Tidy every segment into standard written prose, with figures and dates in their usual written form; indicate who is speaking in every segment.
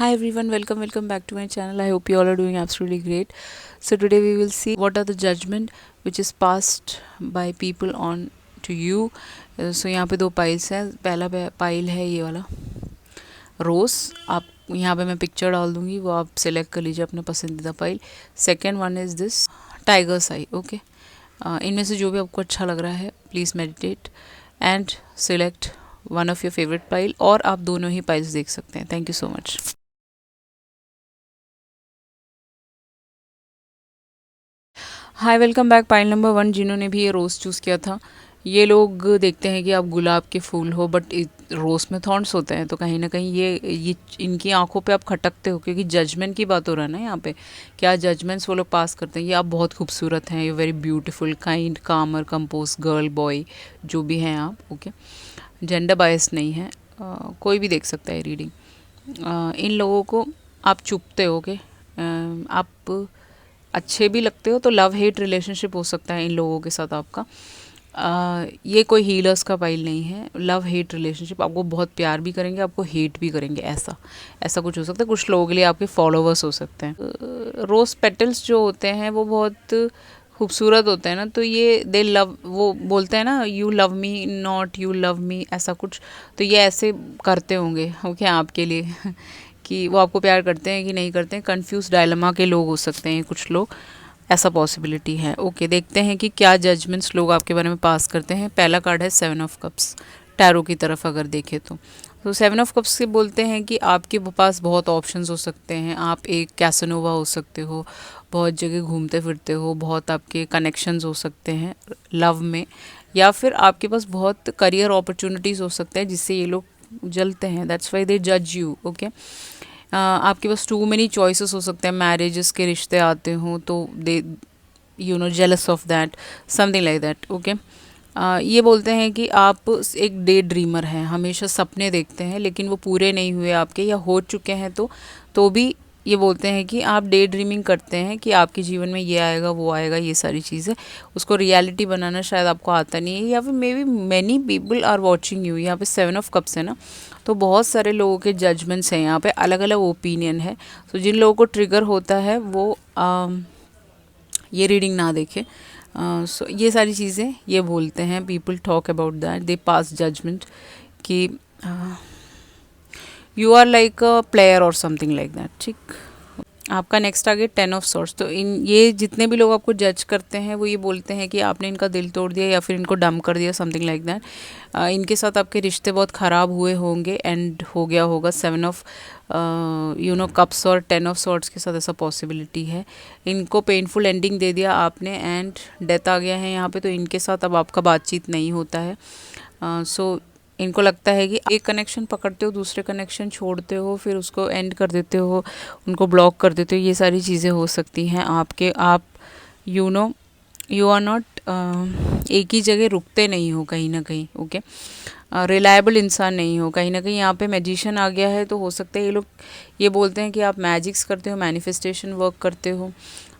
Speaker 1: Hi everyone, welcome back to my channel. I hope you all are doing absolutely great. So today we will see what are the judgment which is passed by people on to you. So यहाँ पे दो piles हैं. पहला pile है ये वाला रोज़. आप यहाँ पे मैं पिक्चर डाल दूँगी, वो आप सिलेक्ट कर लीजिए अपना पसंदीदा pile. Second one is this tigers I. Okay, इनमें से जो भी आपको अच्छा लग रहा है please meditate and select one of your favourite pile, और आप दोनों ही पाइल्स देख सकते हैं. Thank you so much. Hi, welcome back. Pile number 1 जिन्होंने भी ये रोज़ चूज़ किया था, ये लोग देखते हैं कि आप गुलाब के फूल हो, बट रोज़ में थॉर्न्स होते हैं, तो कहीं ना कहीं ये इनकी आंखों पे आप खटकते हो, क्योंकि जजमेंट की बात हो रहा है ना यहाँ पे. क्या जजमेंट्स वो लोग पास करते हैं. ये आप बहुत खूबसूरत हैं, यू वेरी ब्यूटीफुल, काइंड, कामर, कंपोज गर्ल, बॉय, जो भी हैं आप. ओके, जेंडर बायस नहीं है, कोई भी देख सकता है रीडिंग. इन लोगों को आप चुपते हो. ओके, आप अच्छे भी लगते हो, तो लव हेट रिलेशनशिप हो सकता है इन लोगों के साथ आपका. ये कोई हीलर्स का पाइल नहीं है. लव हेट रिलेशनशिप, आपको बहुत प्यार भी करेंगे, आपको हेट भी करेंगे, ऐसा ऐसा कुछ हो सकता है. कुछ लोगों के लिए आपके फॉलोवर्स हो सकते हैं. रोज़ पेटल्स जो होते हैं वो बहुत खूबसूरत होते हैं ना, तो ये दे लव, वो बोलते हैं ना, you love me not you love me, ऐसा कुछ. तो ये ऐसे करते होंगे ओके आपके लिए कि वो आपको प्यार करते हैं कि नहीं करते हैं. कंफ्यूज डायलमा के लोग हो सकते हैं कुछ लोग, ऐसा पॉसिबिलिटी है. ओके, देखते हैं कि क्या जजमेंट्स लोग आपके बारे में पास करते हैं. पहला कार्ड है 7 ऑफ कप्स. टैरो की तरफ अगर देखें तो 7 ऑफ कप्स से बोलते हैं कि आपके पास बहुत ऑप्शंस हो सकते हैं. आप एक कैसनोवा हो सकते हो, बहुत जगह घूमते फिरते हो, बहुत आपके कनेक्शंस हो सकते हैं लव में, या फिर आपके पास बहुत करियर अपॉर्चुनिटीज़ हो सकते हैं जिससे ये लोग जलते हैं. दैट्स वाई दे जज यू. ओके, आपके पास टू मेनी चॉइसेस हो सकते हैं. मैरिजेस के रिश्ते आते हों तो they jealous of that, something like that. Okay, ये बोलते हैं कि आप एक डे ड्रीमर हैं, हमेशा सपने देखते हैं लेकिन वो पूरे नहीं हुए आपके, या हो चुके हैं तो भी ये बोलते हैं कि आप डे ड्रीमिंग करते हैं कि आपके जीवन में ये आएगा वो आएगा, ये सारी चीज़ें. उसको रियलिटी बनाना शायद आपको आता नहीं है, या फिर maybe many people are watching you. यहाँ पे 7 ऑफ कप्स है ना, तो बहुत सारे लोगों के जजमेंट्स हैं यहाँ पे, अलग अलग ओपिनियन है. तो जिन लोगों को ट्रिगर होता है वो ये रीडिंग ना देखे. सो ये सारी चीज़ें ये बोलते हैं. People talk about that, they pass judgement कि you are like a player और समथिंग लाइक दैट. ठीक, आपका नेक्स्ट आ गया 10 ऑफ सॉर्ट्स. तो इन ये जितने भी लोग आपको जज करते हैं वो ये बोलते हैं कि आपने इनका दिल तोड़ दिया या फिर इनको डम कर दिया, समथिंग लाइक दैट. इनके साथ आपके रिश्ते बहुत ख़राब हुए होंगे, एंड हो गया होगा. 7 ऑफ कप्स और 10 ऑफ सॉर्ट्स के साथ ऐसा पॉसिबिलिटी है. इनको पेनफुल एंडिंग दे दिया आपने, एंड डेथ आ गया है यहाँ पे, तो इनके साथ अब आपका बातचीत नहीं होता है. सो इनको लगता है कि एक कनेक्शन पकड़ते हो, दूसरे कनेक्शन छोड़ते हो, फिर उसको एंड कर देते हो, उनको ब्लॉक कर देते हो. ये सारी चीज़ें हो सकती हैं आपके. आप यू आर नॉट एक ही जगह रुकते नहीं हो कहीं ना कहीं. ओके, रिलायबल इंसान नहीं हो कहीं ना कहीं. यहाँ पे मैजिशियन आ गया है, तो हो सकता है ये लोग ये बोलते हैं कि आप मैजिक्स करते हो, मैनिफेस्टेशन वर्क करते हो,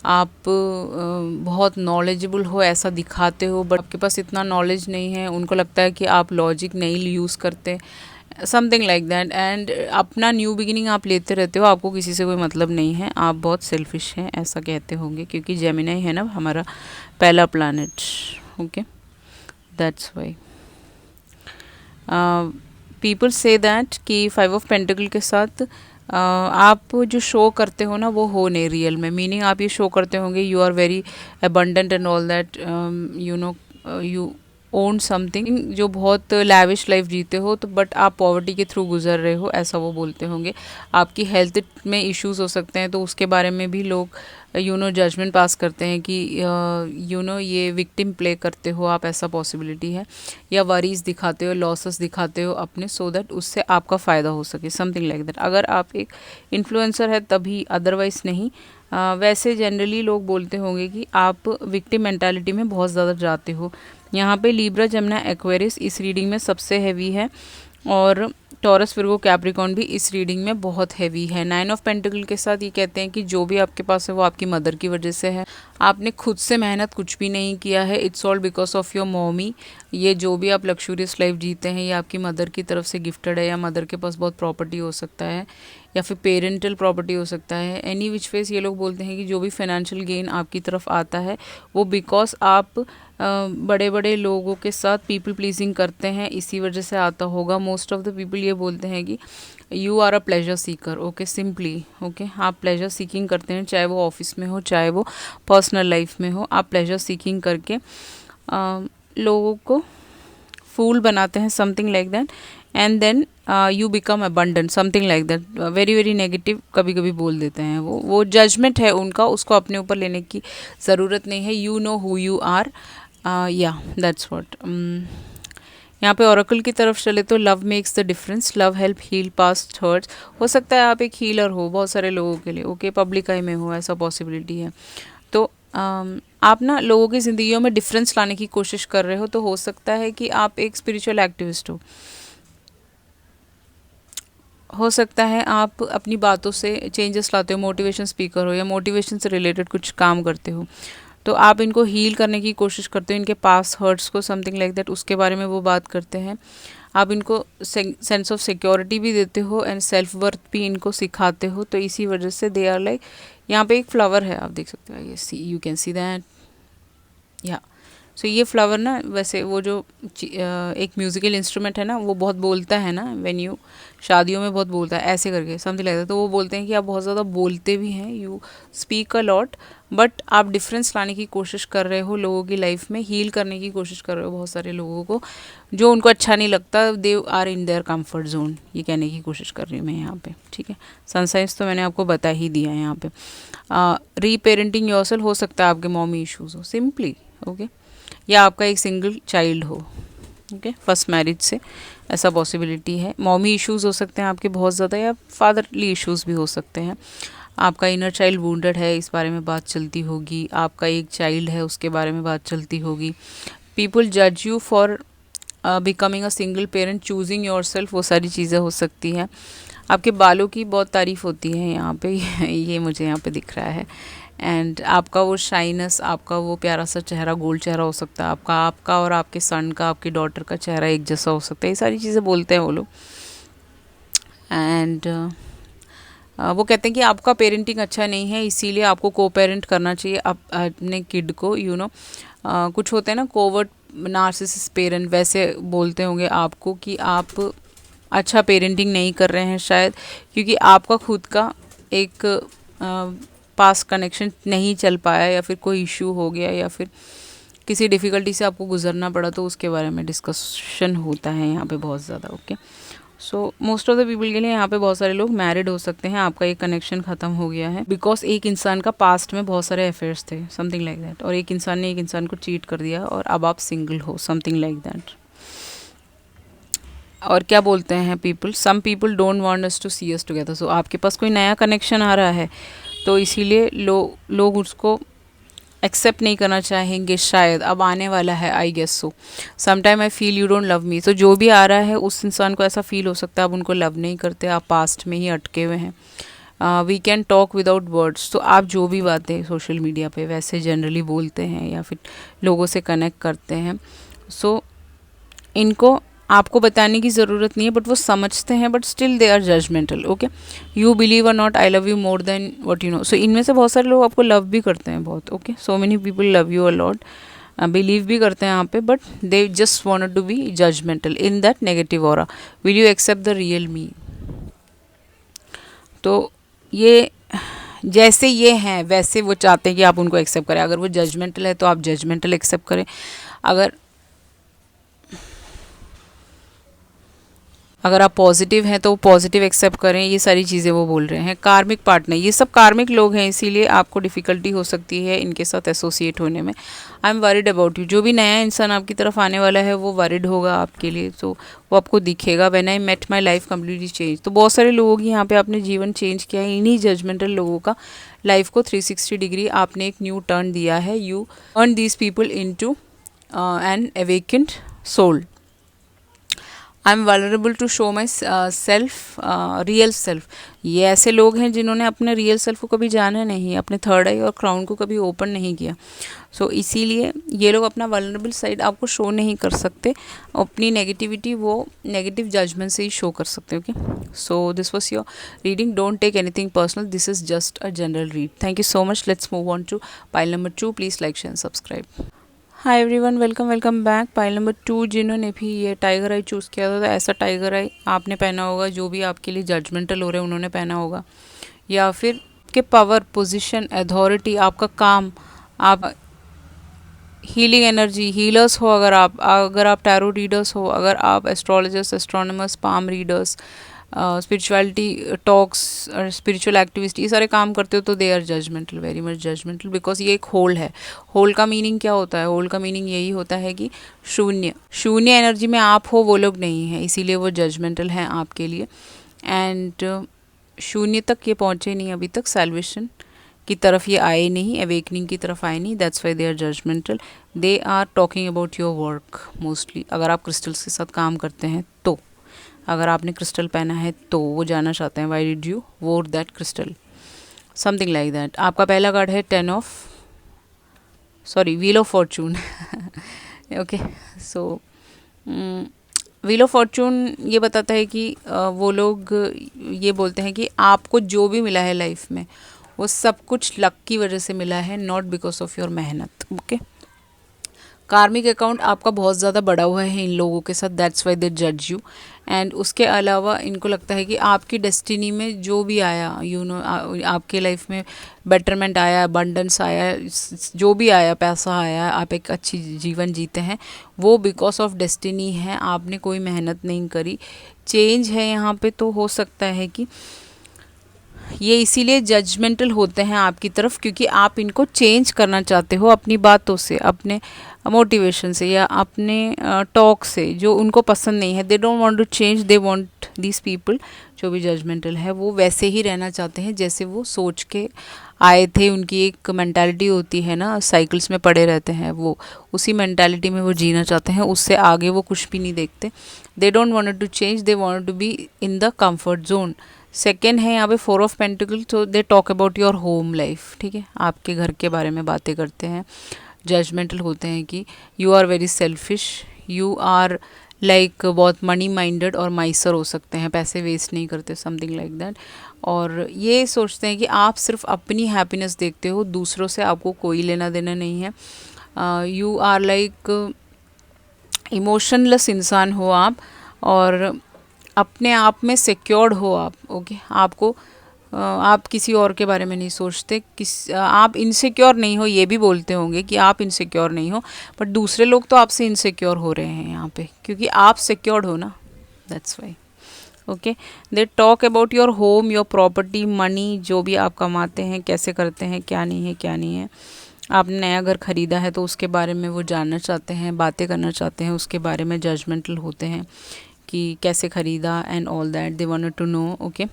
Speaker 1: आप बहुत नॉलेजेबल हो ऐसा दिखाते हो, बट आपके पास इतना नॉलेज नहीं है. उनको लगता है कि आप लॉजिक नहीं यूज़ करते, समथिंग लाइक दैट. एंड अपना न्यू बिगिनिंग आप लेते रहते हो, आपको किसी से कोई मतलब नहीं है, आप बहुत सेल्फिश हैं ऐसा कहते होंगे, क्योंकि जेमिनी है ना हमारा पहला planet. Okay, that's why people say that कि 5 ऑफ पेंटिकल के साथ आप जो शो करते हो ना वो हो नहीं रियल में. मीनिंग आप ये शो करते होंगे you are very abundant and all that, you own something, जो बहुत लैविश लाइफ जीते हो, तो बट आप पॉवर्टी के थ्रू गुजर रहे हो, ऐसा वो बोलते होंगे. आपकी हेल्थ में इश्यूज हो सकते हैं, तो उसके बारे में भी लोग जजमेंट पास करते हैं कि ये विक्टिम प्ले करते हो आप, ऐसा पॉसिबिलिटी है. या वरीज दिखाते हो, लॉसेस दिखाते हो अपने, सो दैट उससे आपका फ़ायदा हो सके, समथिंग लाइक दैट. अगर आप एक इन्फ्लुएंसर है तभी, अदरवाइज नहीं. वैसे जनरली लोग बोलते होंगे कि आप विक्टिम मेंटालिटी में बहुत ज़्यादा जाते हो. यहाँ पे लिब्रा, जमुना, एक्वेरियस इस रीडिंग में सबसे हैवी है, और टॉरस, विर्गो, कैप्रिकॉर्न भी इस रीडिंग में बहुत हैवी है. 9 ऑफ पेंटिकल के साथ ये कहते हैं कि जो भी आपके पास है वो आपकी मदर की वजह से है. आपने खुद से मेहनत कुछ भी नहीं किया है, it's all because of your mommy. ये जो भी आप लग्जूरियस लाइफ जीते हैं ये आपकी मदर की तरफ से गिफ्टेड है, या मदर के पास बहुत प्रॉपर्टी हो सकता है. या फिर पेरेंटल प्रॉपर्टी हो सकता है। एनी विच वेज ये लोग बोलते हैं कि जो भी फाइनेंशियल गेन आपकी तरफ आता है वो बिकॉज आप बड़े बड़े लोगों के साथ पीपल प्लीजिंग करते हैं, इसी वजह से आता होगा। मोस्ट ऑफ द पीपल ये बोलते हैं कि you are a pleasure seeker, okay, simply, okay, आप प्लेजर सीकिंग करते हैं, चाहे वो ऑफिस में हो चाहे वो पर्सनल लाइफ में हो, आप प्लेजर सीकिंग करके लोगों को फूल बनाते हैं, something like that, and then you become abundant, something like that. Very very negative कभी कभी बोल देते हैं। वो जजमेंट है उनका, उसको अपने ऊपर लेने की ज़रूरत नहीं है। You know who you are, या दैट्स व्हाट। यहाँ पे ओरेकल की तरफ चले तो love makes the difference, love help heal past hurts. हो सकता है आप एक हीलर हो बहुत सारे लोगों के लिए, ओके, पब्लिक आई में हो, ऐसा पॉसिबिलिटी है। तो आप ना लोगों की ज़िंदगियों में डिफरेंस लाने की कोशिश कर रहे हो, तो हो सकता है कि आप एक स्पिरिचुअल एक्टिविस्ट हो सकता है आप अपनी बातों से चेंजेस लाते हो, मोटिवेशन स्पीकर हो या मोटिवेशन से रिलेटेड कुछ काम करते हो, तो आप इनको हील करने की कोशिश करते हो, इनके पास हर्ट्स को, समथिंग लाइक दैट, उसके बारे में वो बात करते हैं। आप इनको सेंस ऑफ सिक्योरिटी भी देते हो एंड सेल्फ वर्थ भी इनको सिखाते हो, तो इसी वजह से दे आर लाइक। यहाँ पे एक फ्लावर है, आप देख सकते हो, ये सी, यू कैन सी दैट, या सो ये फ्लावर ना, वैसे वो जो एक म्यूज़िकल इंस्ट्रूमेंट है ना, वो बहुत बोलता है ना, वेन्यू शादियों में बहुत बोलता है ऐसे करके, समथिंग लाइक दैट। तो वो बोलते हैं कि आप बहुत ज़्यादा बोलते भी हैं, you speak a lot, but आप डिफरेंस लाने की कोशिश कर रहे हो लोगों की लाइफ में, हील करने की कोशिश कर रहे हो बहुत सारे लोगों को, जो उनको अच्छा नहीं लगता, they are in their comfort zone, ये कहने की कोशिश कर रही हूँ मैं यहाँ पे, ठीक है। सनसाइंस तो मैंने आपको बता ही दिया है यहाँ पे। रीपेरेंटिंग योरसेल्फ, हो सकता है आपके मॉमी इश्यूज़ हो, सिंपली, ओके, या आपका एक सिंगल चाइल्ड हो, ओके, फर्स्ट मैरिज से, ऐसा पॉसिबिलिटी है। मॉमी इश्यूज़ हो सकते हैं आपके बहुत ज़्यादा, या फादरली इश्यूज़ भी हो सकते हैं। आपका इनर चाइल्ड वुंडेड है, इस बारे में बात चलती होगी। आपका एक चाइल्ड है, उसके बारे में बात चलती होगी। पीपल जज you for becoming a single parent, choosing your self, वो सारी चीज़ें हो सकती हैं। आपके बालों की बहुत तारीफ़ होती है यहाँ पे ये मुझे यहाँ पे दिख रहा है। एंड आपका वो शाइनेस, आपका वो प्यारा सा चेहरा, गोल्ड चेहरा हो सकता है आपका और आपके सन का, आपकी डॉटर का चेहरा एक जैसा हो सकता है, ये सारी चीज़ें बोलते हैं वो लोग। एंड वो कहते हैं कि आपका पेरेंटिंग अच्छा नहीं है, इसीलिए आपको को पेरेंट करना चाहिए अपने किड को, यू नो। कुछ होते हैं ना कोवर्ट नार्सिसिस्ट पेरेंट, वैसे बोलते होंगे आपको कि आप अच्छा पेरेंटिंग नहीं कर रहे हैं शायद, क्योंकि आपका खुद का एक पास कनेक्शन नहीं चल पाया, या फिर कोई इशू हो गया, या फिर किसी डिफ़िकल्टी से आपको गुजरना पड़ा, तो उसके बारे में डिस्कशन होता है यहाँ पे बहुत ज़्यादा, okay. So most of the people के लिए यहाँ पे बहुत सारे लोग मैरिड हो सकते हैं, आपका एक कनेक्शन ख़त्म हो गया है, बिकॉज एक इंसान का पास्ट में बहुत सारे अफेयर्स थे, समथिंग लाइक दैट, और एक इंसान ने एक इंसान को चीट कर दिया और अब आप सिंगल हो, समथिंग लाइक दैट। और क्या बोलते हैं people, some people don't want us to see us together. So आपके पास कोई नया कनेक्शन आ रहा है, तो इसीलिए लोग उसको एक्सेप्ट नहीं करना चाहेंगे शायद, अब आने वाला है, I guess so. Sometime I feel you don't love me, तो जो भी आ रहा है उस इंसान को ऐसा फील हो सकता है आप उनको लव नहीं करते, आप पास्ट में ही अटके हुए हैं। We can talk without words, तो आप जो भी बातें सोशल मीडिया पे वैसे जनरली बोलते हैं या फिर लोगों से कनेक्ट करते हैं, सो इनको आपको बताने की ज़रूरत नहीं है, बट वो समझते हैं, but still they are judgemental, okay. You believe और not, I love you more than what you know. So इनमें से बहुत सारे लोग आपको लव भी करते हैं बहुत, okay. So many people love you a lot, believe भी करते हैं यहाँ पे, but they just wanted to be judgemental in that negative aura. Will you accept the real me? तो ये जैसे ये हैं वैसे वो चाहते हैं कि आप उनको एक्सेप्ट करें। अगर वो जजमेंटल है तो आप जजमेंटल एक्सेप्ट करें, अगर आप पॉजिटिव हैं तो पॉजिटिव एक्सेप्ट करें, ये सारी चीज़ें वो बोल रहे हैं। कार्मिक पार्टनर, ये सब कार्मिक लोग हैं, इसीलिए आपको डिफ़िकल्टी हो सकती है इनके साथ एसोसिएट होने में। I am worried about you, जो भी नया इंसान आपकी तरफ आने वाला है वो वरिड होगा आपके लिए, तो वो आपको दिखेगा। When I met my life completely change, तो बहुत सारे लोगों की यहाँ पे आपने जीवन चेंज किया है, इन्हीं जजमेंटल लोगों का लाइफ को 360 डिग्री आपने एक न्यू टर्न दिया है। You earn these people into an awakened soul. I am vulnerable to show my self, real self. ये ऐसे लोग हैं जिन्होंने अपने रियल सेल्फ को कभी जाना नहीं, अपने थर्ड आई और क्राउन को कभी ओपन नहीं किया। सो इसीलिए ये लोग अपना वल्नरेबल साइड आपको शो नहीं कर सकते, अपनी नेगेटिविटी वो नेगेटिव जजमेंट से ही शो कर सकते। Okay, so this was your reading, don't take anything personal, this is just a general read. Thank you so much, let's move on to pile number 2। Please like share and subscribe. Hi everyone, welcome back. Pile number 2, जिन्होंने भी ये tiger I choose किया था, तो ऐसा tiger आई आपने पहना होगा जो भी आपके लिए जजमेंटल हो रहे हैं उन्होंने पहना होगा, या फिर के पावर, पोजीशन, अथॉरिटी, आपका काम, आप हीलिंग एनर्जी, हीलर्स हो, अगर आप टैरो रीडर्स हो, अगर आप astrologers, astronomers, palm readers, spirituality talks, spiritual activist, ये सारे काम करते हो, तो they are judgmental, very much judgmental, because ये एक होल है। होल का मीनिंग क्या होता है? होल का मीनिंग यही होता है कि शून्य, शून्य एनर्जी में आप हो, वो लोग नहीं हैं, इसीलिए वो जजमेंटल हैं आपके लिए। एंड शून्य तक ये पहुँचे नहीं अभी तक, सैल्वेशन की तरफ ये आए नहीं, अवेकनिंग की तरफ आए नहीं, that's why they are judgmental. They are talking about your work mostly, अगर आप क्रिस्टल्स के साथ काम करते हैं तो, अगर आपने क्रिस्टल पहना है तो वो जानना चाहते हैं वाई डिड यू वोर that crystal, something like that. आपका पहला कार्ड है wheel of Fortune. Okay, so wheel of Fortune ये बताता है कि वो लोग ये बोलते हैं कि आपको जो भी मिला है लाइफ में वो सब कुछ लक की वजह से मिला है, नॉट बिकॉज ऑफ योर मेहनत। ओके, कार्मिक अकाउंट आपका बहुत ज़्यादा बढ़ा हुआ है इन लोगों के साथ, दैट्स वाई दे जज यू। एंड उसके अलावा इनको लगता है कि आपकी डेस्टिनी में जो भी आया, आपके लाइफ में बेटरमेंट आया, अबंडेंस आया, जो भी आया, पैसा आया, आप एक अच्छी जीवन जीते हैं, वो बिकॉज ऑफ डेस्टिनी है, आपने कोई मेहनत नहीं करी। चेंज है यहाँ पे, तो हो सकता है कि ये इसीलिए जजमेंटल होते हैं आपकी तरफ, क्योंकि आप इनको चेंज करना चाहते हो अपनी बातों से, अपने मोटिवेशन से, या अपने टॉक से, जो उनको पसंद नहीं है। They don't want to change, they want these people, जो भी जजमेंटल है वो वैसे ही रहना चाहते हैं जैसे वो सोच के आए थे। उनकी एक मेंटालिटी होती है ना, साइकिल्स में पड़े रहते हैं, वो उसी मेंटालिटी में वो जीना चाहते हैं, उससे आगे वो कुछ भी नहीं देखते। They don't want to change, they want to be in the comfort zone. Second है यहाँ पे 4 ऑफ पेंटिकल, तो they talk about your home life, ठीक है, आपके घर के बारे में बातें करते हैं। जजमेंटल होते हैं कि you are very selfish, you are like बहुत मनी माइंडेड और माइसर हो सकते हैं, पैसे वेस्ट नहीं करते, समथिंग लाइक दैट। और ये सोचते हैं कि आप सिर्फ अपनी हैप्पीनेस देखते हो, दूसरों से आपको कोई लेना देना नहीं है। यू आर लाइक इमोशनलेस इंसान हो आप, और अपने आप में सिक्योर्ड हो आप। ओके, आपको आप किसी और के बारे में नहीं सोचते, आप इनसिक्योर नहीं हो, ये भी बोलते होंगे कि आप इनसिक्योर नहीं हो, बट दूसरे लोग तो आपसे इनसिक्योर हो रहे हैं यहाँ पे, क्योंकि आप सिक्योर्ड हो ना, that's why. Okay, they talk about your home, your property, money, जो भी आप कमाते हैं, कैसे करते हैं, क्या नहीं है, क्या नहीं है। आपने नया घर खरीदा है तो उसके बारे में वो जानना चाहते हैं, बातें करना चाहते हैं, उसके बारे में जजमेंटल होते हैं कि कैसे खरीदा and all that, they wanted to know. Okay,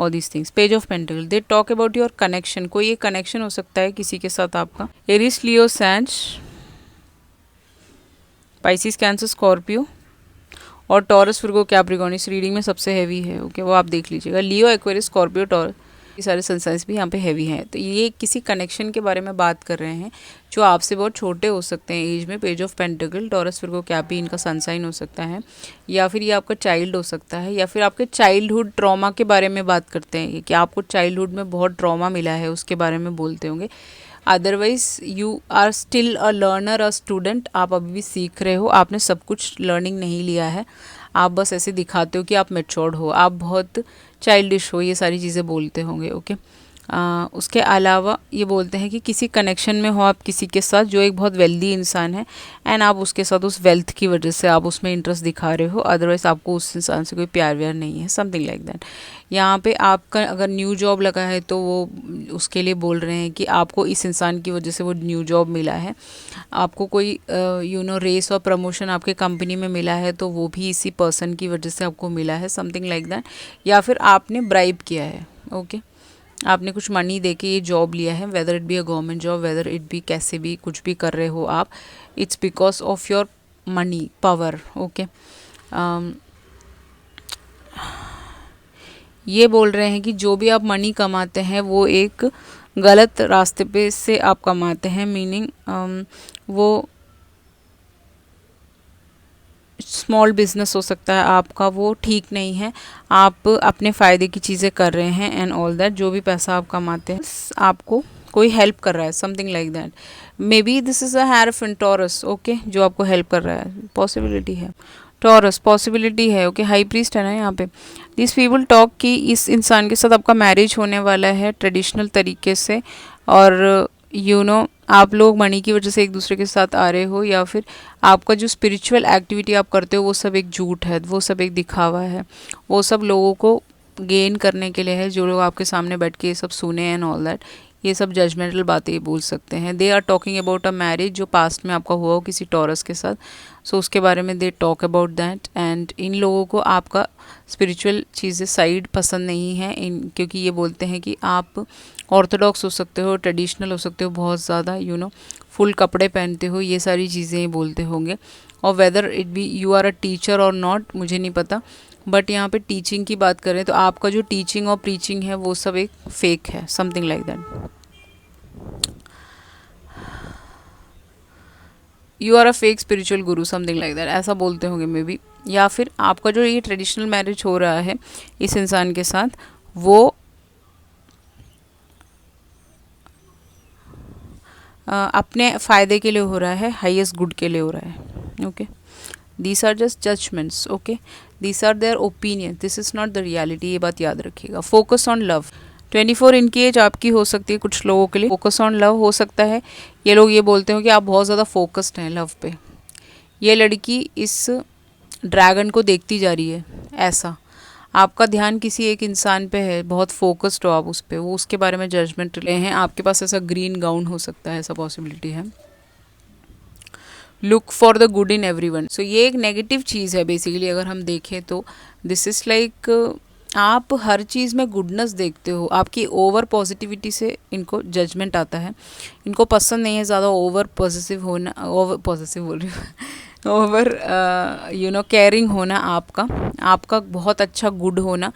Speaker 1: all these things. Page of pentacle, they talk about your connection, कोई एक कनेक्शन हो सकता है किसी के साथ आपका। एरिस, लियो, सैज, पाइसिस, कैंसर, स्कॉर्पियो और टॉरस, विर्गो, कैप्रिकॉर्न इस रीडिंग में सबसे हैवी है। ओके, वो आप देख लीजिएगा। लियो, एक्वेरियस, स्कॉर्पियो, टॉरस, ये सारे सनसाइंस भी यहाँ पे हैवी हैं। तो ये किसी कनेक्शन के बारे में बात कर रहे हैं जो आपसे बहुत छोटे हो सकते हैं एज में। Page of Pentacles, Taurus, Virgo, Cappy, इनका सनसाइन हो सकता है, या फिर ये आपका चाइल्ड हो सकता है, या फिर आपके चाइल्डहुड ट्रॉमा के बारे में बात करते हैं कि आपको चाइल्डहुड में बहुत ट्रॉमा मिला है, उसके बारे में बोलते होंगे। Otherwise you are still a learner, a student, आप अभी भी सीख रहे हो, आपने सब कुछ लर्निंग नहीं लिया है, आप बस ऐसे दिखाते हो कि आप मैच्योर्ड हो, आप बहुत चाइल्डिश हो, ये सारी चीज़ें बोलते होंगे। ओके, उसके अलावा ये बोलते हैं कि किसी कनेक्शन में हो आप किसी के साथ जो एक बहुत वेल्दी इंसान है, एंड आप उसके साथ उस वेल्थ की वजह से आप उसमें इंटरेस्ट दिखा रहे हो, अदरवाइज आपको उस इंसान से कोई प्यार व्यार नहीं है, समथिंग लाइक दैट। यहाँ पे आपका अगर न्यू जॉब लगा है तो वो उसके लिए बोल रहे हैं कि आपको इस इंसान की वजह से वो न्यू जॉब मिला है, आपको कोई रेस और प्रमोशन आपके कंपनी में मिला है तो वो भी इसी पर्सन की वजह से आपको मिला है, समथिंग लाइक दैट। या फिर आपने ब्राइब किया है, ओके, आपने कुछ मनी दे के ये जॉब लिया है, weather it be a government job, weather it B कैसे भी कुछ भी कर रहे हो आप, it's because of your money power. Okay, ये बोल रहे हैं कि जो भी आप मनी कमाते हैं वो एक गलत रास्ते पे से आप कमाते हैं, मीनिंग वो स्मॉल बिजनेस हो सकता है आपका, वो ठीक नहीं है। आप अपने फ़ायदे की चीज़ें कर रहे हैं एंड ऑल दैट। जो भी पैसा आप कमाते हैं आपको कोई हेल्प कर रहा है, something like that. Maybe this is a hierophant Taurus, okay, जो आपको हेल्प कर रहा है, पॉसिबिलिटी है। टॉरस पॉसिबिलिटी है, ओके। हाई प्रीस्ट है ना यहाँ पे। दिस पीपल टॉक कि इस इंसान के साथ आपका मैरिज होने वाला है ट्रेडिशनल तरीके से, और आप लोग मनी की वजह से एक दूसरे के साथ आ रहे हो, या फिर आपका जो स्पिरिचुअल एक्टिविटी आप करते हो वो सब एक झूठ है, वो सब एक दिखावा है, वो सब लोगों को गेन करने के लिए है। जो लोग आपके सामने बैठ के ये सब सुने एंड ऑल दैट, ये सब जजमेंटल बातें बोल सकते हैं। They are talking about a marriage जो पास्ट में आपका हुआ हो किसी टॉरस के साथ, सो उसके बारे में दे talk about that. And in लोगों को आपका स्पिरिचुअल चीज़ें साइड पसंद नहीं है, क्योंकि ये बोलते हैं कि आप ऑर्थोडॉक्स हो सकते हो, ट्रेडिशनल हो सकते हो बहुत ज़्यादा, फुल कपड़े पहनते हो, ये सारी चीज़ें बोलते होंगे। और whether it be you are a teacher or not, मुझे नहीं पता, बट यहाँ पे टीचिंग की बात करें तो आपका जो टीचिंग और प्रीचिंग है वो सब एक फेक है, something like that. You are a fake spiritual guru, something like that, ऐसा बोलते होंगे मे बी। या फिर आपका जो ये ट्रेडिशनल मैरिज हो रहा है इस इंसान के साथ, वो अपने फ़ायदे के लिए हो रहा है, हाईएस्ट गुड के लिए हो रहा है, okay. These are just judgments, okay, these are their opinion, this is not the reality, ये बात याद रखिएगा। फोकस ऑन लव, 24 इनकी एज आपकी हो सकती है कुछ लोगों के लिए, फोकस ऑन लव हो सकता है। ये लोग ये बोलते हो कि आप बहुत ज़्यादा फोकस्ड हैं लव पे। ये लड़की इस ड्रैगन को देखती जा रही है, ऐसा आपका ध्यान किसी एक इंसान पे है, बहुत फोकस्ड हो आप उस पर, वो उसके बारे में जजमेंट ले हैं। आपके पास ऐसा ग्रीन गाउन हो सकता है, ऐसा पॉसिबिलिटी है। Look for the good in everyone, so ये एक नेगेटिव चीज़ है बेसिकली अगर हम देखें तो। दिस इज़ लाइक आप हर चीज़ में गुडनेस देखते हो, आपकी ओवर पॉजिटिविटी से इनको जजमेंट आता है। इनको पसंद नहीं है ज़्यादा ओवर पॉजिटिव होना, ओवर पॉजिटिव बोल रही हूँ, ओवर केयरिंग होना, आपका बहुत अच्छा गुड होना,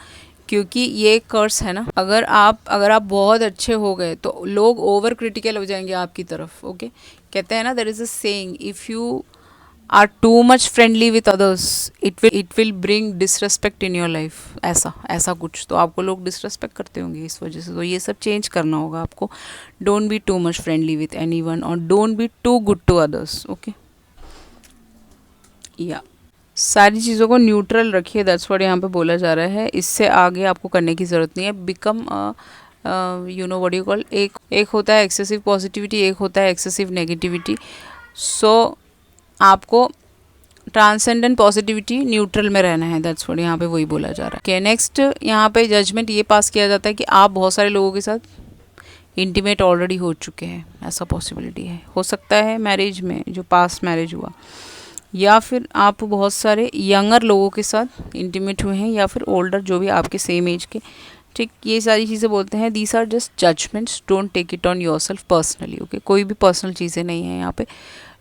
Speaker 1: क्योंकि ये एक कर्स है ना। अगर आप बहुत अच्छे हो गए तो लोग ओवर क्रिटिकल हो जाएंगे आपकी तरफ, ओके। कहते हैं ना, there is a saying, if you are too much friendly with others it will bring disrespect in your life, ऐसा कुछ। तो आपको लोग डिसरेस्पेक्ट करते होंगे इस वजह से, तो ये सब चेंज करना होगा आपको। Don't be too much friendly with anyone और don't be too good to others, okay. या सारी चीज़ों को न्यूट्रल रखिए, दैट्स व्हाट यहाँ पे बोला जा रहा है। इससे आगे आपको करने की ज़रूरत नहीं है। बिकम व्हाट यू कॉल, एक होता है एक्सेसिव पॉजिटिविटी, एक होता है एक्सेसिव नेगेटिविटी। सो आपको ट्रांसेंडेंट पॉजिटिविटी न्यूट्रल में रहना है, दैट्स व्हाट यहाँ पे वही बोला जा रहा है। ओके, नेक्स्ट यहाँ पे जजमेंट ये पास किया जाता है कि आप बहुत सारे लोगों के साथ इंटीमेट ऑलरेडी हो चुके हैं, ऐसा पॉसिबिलिटी है। हो सकता है मैरिज में जो पास्ट मैरिज हुआ, या फिर आप बहुत सारे यंगर लोगों के साथ इंटीमेट हुए हैं, या फिर ओल्डर जो भी आपके सेम एज के, ठीक। ये सारी चीज़ें बोलते हैं these are just judgments, don't take it on yourself personally, okay. कोई भी पर्सनल चीज़ें नहीं है यहाँ पे,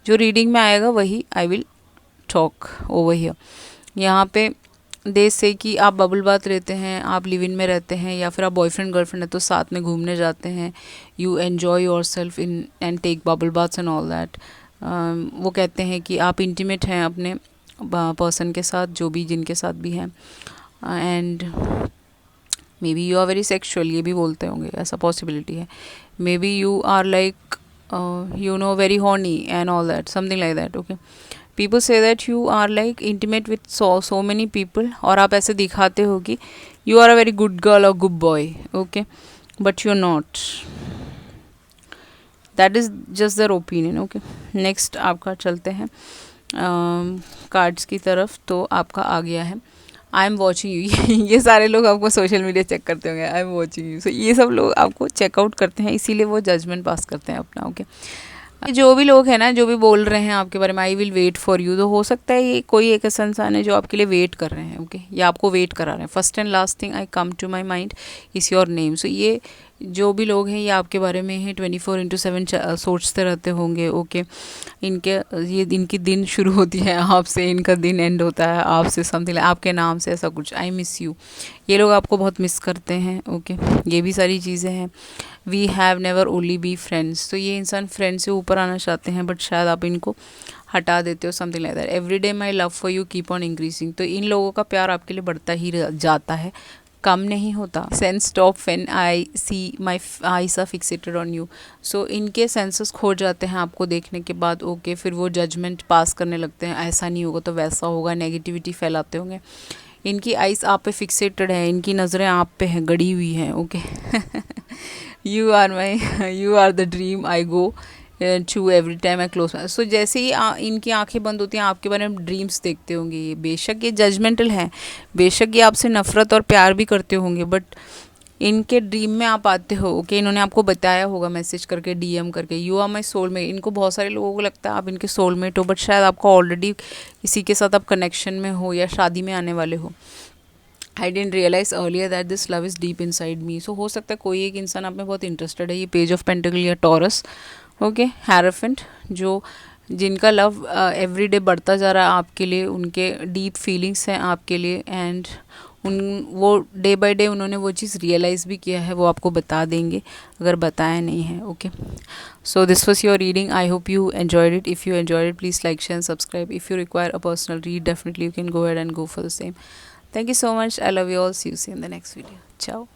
Speaker 1: जो रीडिंग में आएगा वही I will talk over here. यहाँ पे देश से कि आप बबल बात रहते हैं, आप लिव इन में रहते हैं, या फिर आप बॉयफ्रेंड गर्लफ्रेंड है तो साथ में घूमने जाते हैं, you enjoy your self in and tech bubble baths and all that. वो कहते हैं कि आप इंटीमेट हैं अपने पर्सन के साथ, जो भी जिनके साथ भी हैं, and maybe you are very sexual, ये भी बोलते होंगे, ऐसा पॉसिबिलिटी है। Maybe you are like very horny and all that, something like that, okay. People say that you are like intimate with so many people, और आप ऐसे दिखाते हो कि you are a very good girl और good boy, okay, but you are not. That is just their opinion, okay. Next आपका चलते हैं कार्ड्स की तरफ। तो आपका आ गया है आई एम वॉचिंग यू। ये सारे लोग आपको सोशल मीडिया चेक करते होंगे, आई एम वॉचिंग यू। सो ये सब लोग आपको चेकआउट करते हैं, इसीलिए वो जजमेंट पास करते हैं अपना, ओके। जो भी लोग हैं ना, जो भी बोल रहे हैं आपके बारे में, I will wait for you, तो हो सकता है ये कोई एक ऐसा इंसान है जो आपके लिए वेट कर रहे हैं, ओके, या आपको वेट करा रहे हैं। First and last thing I come to my mind is your name. So ये जो भी लोग हैं ये आपके बारे में ही 24/7 सोचते रहते होंगे, ओके। इनके ये इनकी दिन शुरू होती है आपसे, इनका दिन एंड होता है आपसे, समथिंग आपके नाम से, ऐसा कुछ। आई मिस यू, ये लोग आपको बहुत मिस करते हैं, ओके। ये भी सारी चीज़ें हैं। We have never only be friends, तो ये इंसान फ्रेंड से ऊपर आना चाहते हैं बट शायद आप इनको हटा देते हो, something like that. Every day my love for you keep on increasing, तो इन लोगों का प्यार आपके लिए बढ़ता ही जाता है, कम नहीं होता। Sense stop when I see my eyes are fixated on you, so इनके सेंसेस खो जाते हैं आपको देखने के बाद, ओके। फिर वो जजमेंट पास करने लगते हैं, ऐसा नहीं होगा तो वैसा होगा, नेगेटिविटी फैलाते होंगे। इनकी आइज़ आप पे फिक्सेटेड है, इनकी नज़रें आप पे हैं, गड़ी हुई हैं, okay. You are my you are the dream I go to every time I close. So जैसे ही इनकी आंखें बंद होती हैं आपके बारे में ड्रीम्स देखते होंगे ये। बेशक ये जजमेंटल हैं, बेशक ये आपसे नफ़रत और प्यार भी करते होंगे, बट इनके ड्रीम में आप आते हो, ओके। इन्होंने आपको बताया होगा मैसेज करके, डीएम करके, यू आर माई सोलमेट। इनको बहुत सारे लोगों को लगता है आप इनके सोलमेट हो, बट शायद आपको ऑलरेडी किसी के साथ आप कनेक्शन में हो या शादी में आने वाले हो। I didn't realise earlier that this love is deep inside me. So हो सकता है कोई एक इंसान आप में बहुत इंटरेस्टेड है, ये पेज ऑफ पेंटिकल या टॉरस, ओके, हैरोफेंट, जो जिनका लव एवरी डे बढ़ता जा रहा है आपके लिए, उनके डीप फीलिंग्स हैं आपके लिए, एंड उन वो डे बाय डे उन्होंने वो चीज़ रियलाइज़ भी किया है, वो आपको बता देंगे अगर बताया नहीं है, okay. So this was your reading, I hope you enjoyed it. If you enjoyed it, please like, share and subscribe. If you require a personal read, definitely you can go ahead and go for the same. Thank you so much. I love you all. See you in the next video. Ciao.